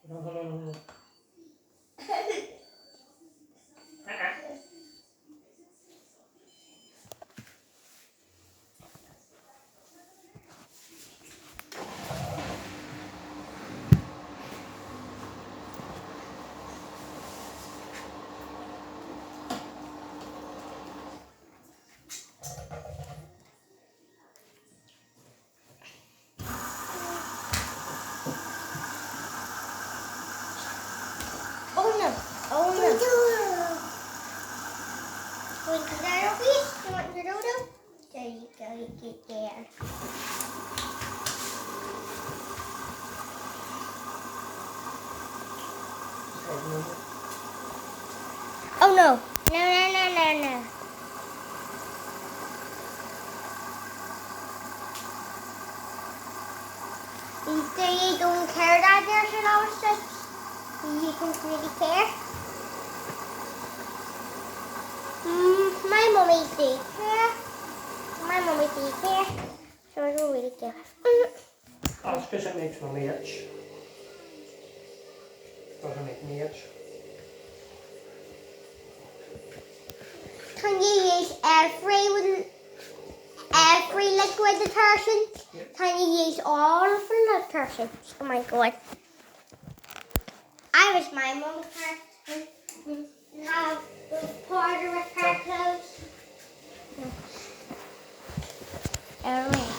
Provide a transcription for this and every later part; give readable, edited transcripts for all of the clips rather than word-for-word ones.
No, no, no, no, no. Oh no. Oh no. Want to do that, please? You want to do that? There you go. You get there. Oh no. No, no, no, no, no. You say you don't care that there's an ostrich? You don't really care? My mommy did care. My mommy did care. So I don't really care. That's because it makes mummy itch. Doesn't make me itch. Can you use every liquid detergent? Yeah. Can you use all of the detergents? Oh my god. I wish my mum can have the powder with her clothes. Alright.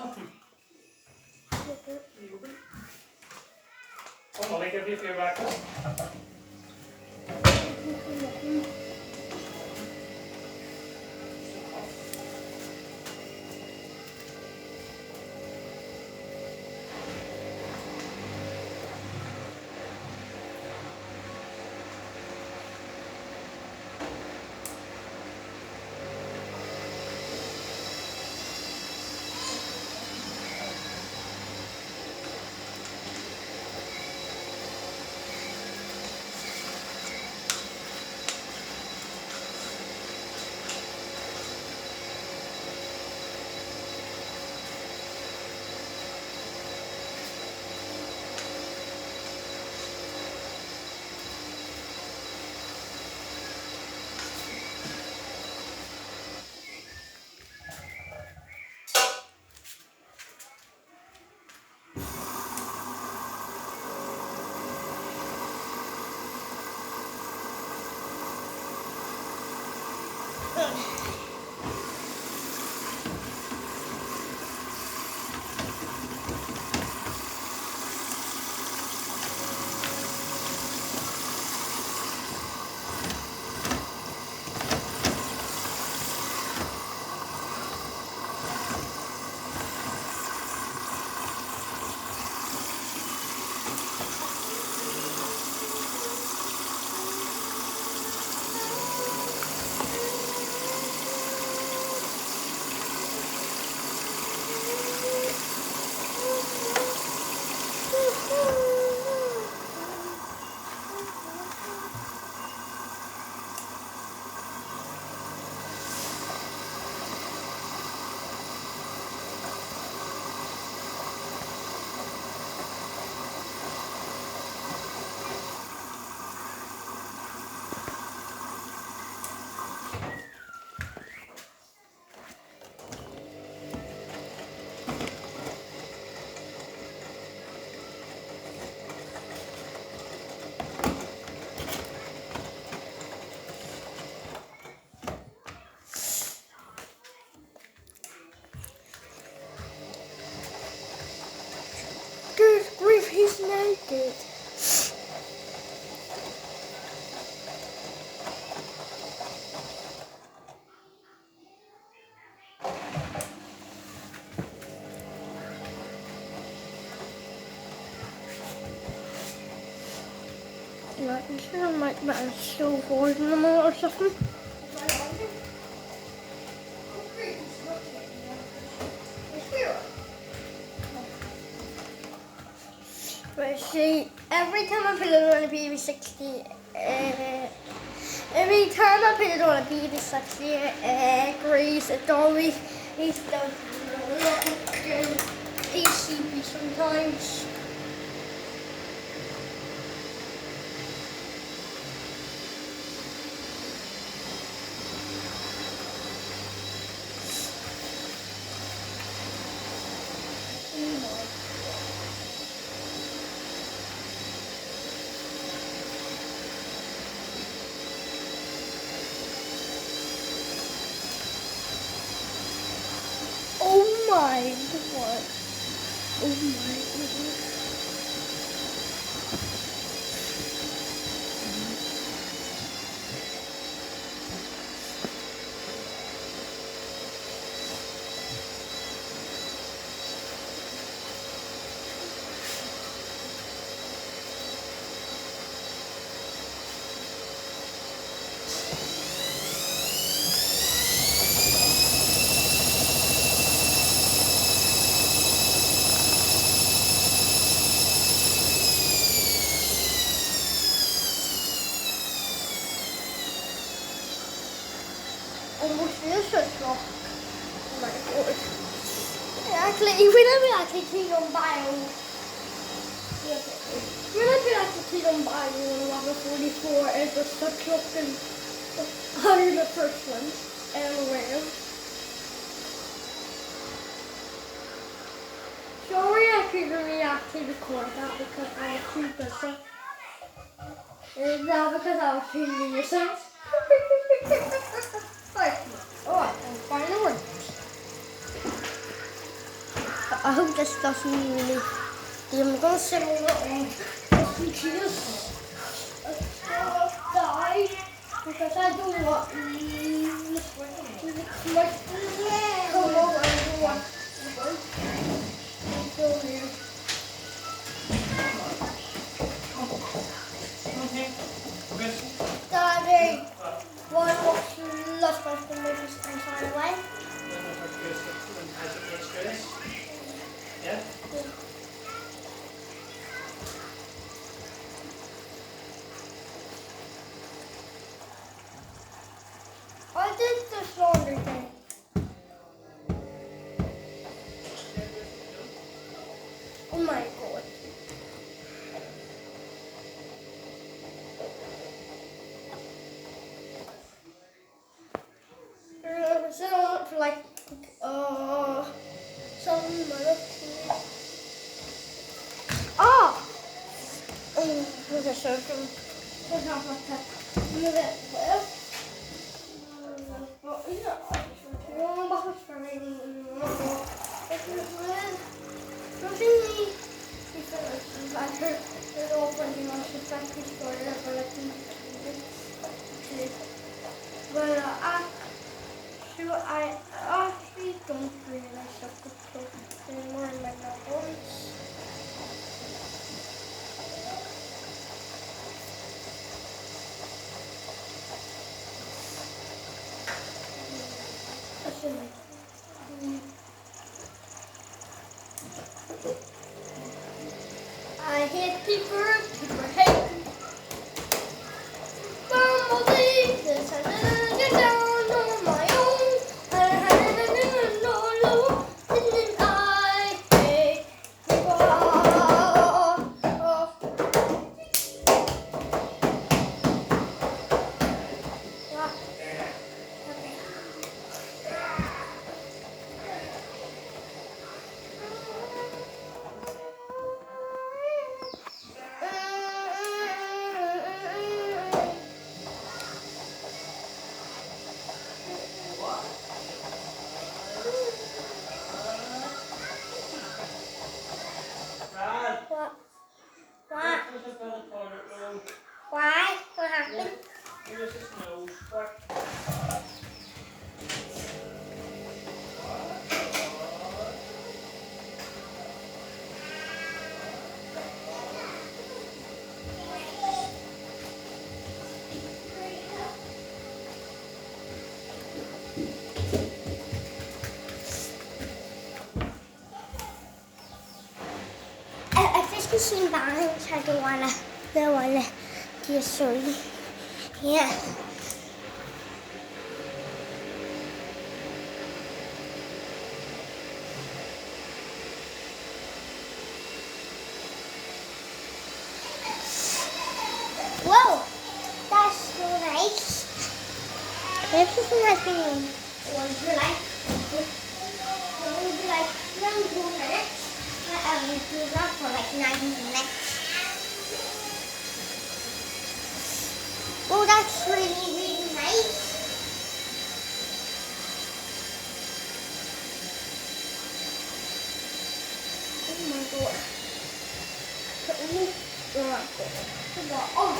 Sånn. Kom, nå ligger vi i fyrverket. Good grief, he's naked. Right, I'm sure I might better still avoid them or something. But see, every time I put it on a BB60, every time I put it on a BB60 grease, it always does look PCB sometimes. Oh my god. Oh my god. Almost is a shock. Oh my god. Actually, when I actually clean on bio, when I actually clean on bio level 44 is just such a 100% anywhere. Sorry I couldn't actually record that because I was too busy. Is that because I was too lazy? Alright, I'm fine. I hope this doesn't really. I'm gonna sit over on just in case die because I don't want these to come over and watch the bird. Go here. Okay. Good. Daddy, why watch Lost Boys the movies and fly away? Yeah? I did this laundry thing. Oh my god. So I want to like some other okay, so for example like that. Move it well. But yeah, one buffer for me. Nothing different. I heard it all when you want to practice for it, but I think but I actually don't realize I could put anymore in my voice. I hate people, people hate me. Bumblebee, this I didn't get down on my own. I didn't know, and I hate people. What? Okay. Brad, What? what was the toilet roll? Why? What happened? It was his nose. What? I just machine bangs. I don't wanna get sorry. Yeah. Whoa, that's so nice. Everything has been one for like 2 minutes. I will do that for like 9 minutes. Oh, that's really, really nice. Oh my god. Oh.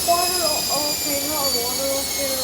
Water, okay, not water, okay,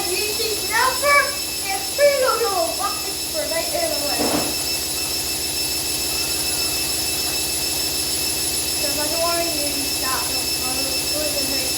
YouTube number is pretty little buckets for right anyway. So if I don't want to use that one, I'll go to the next.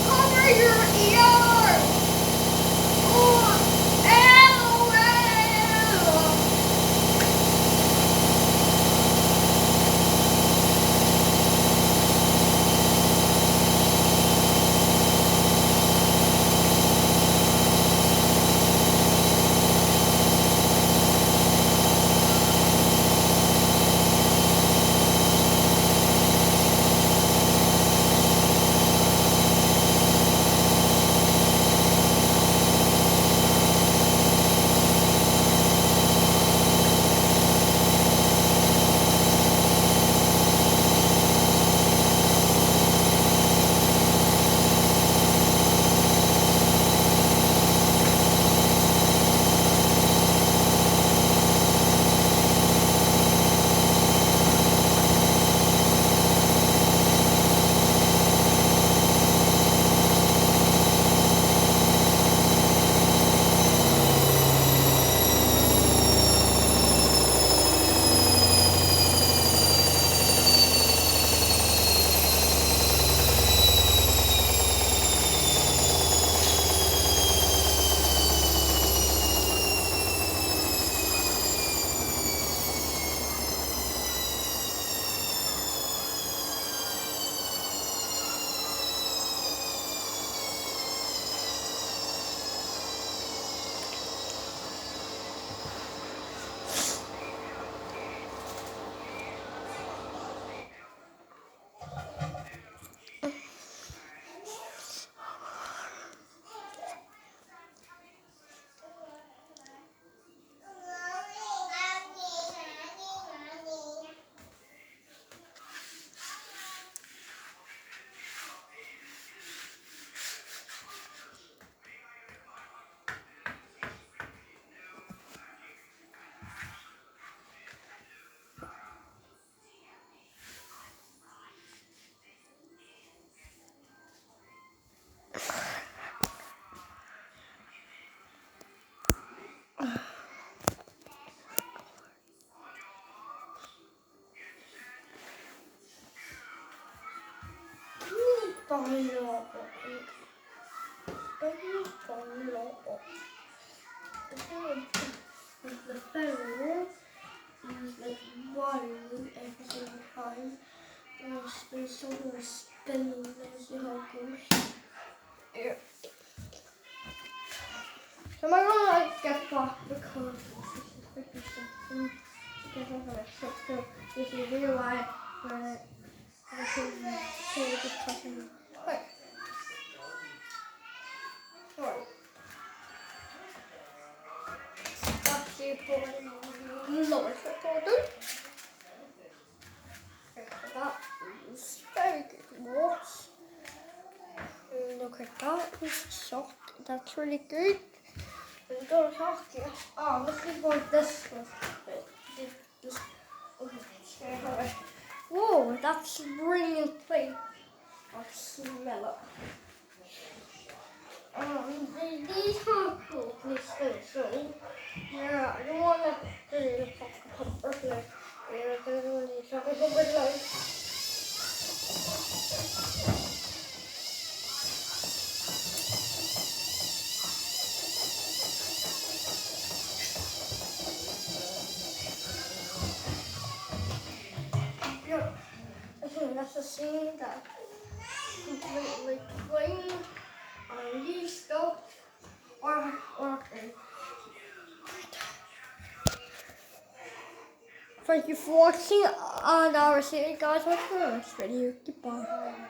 Cover your ears! Oh, LOL! The phone is like water every single time. There's something spinning as you how it goes. Yeah. So am I gonna like get back because this is 50 something. So if you realize this question. Right. Sorry. That's the lowest recording. That is very good. What? Look at that. This shot. That's really good. And go talk. Oh, let's see what this was. This. Okay. Whoa, that's brilliant play. I'll smell it. These are cool, these things, so yeah, I don't want to do the pop like, yeah, I don't want to talk about like. Yeah, I think that's a scene that completely clean and used up or Thank you for watching and I will see you guys on the next video. Goodbye.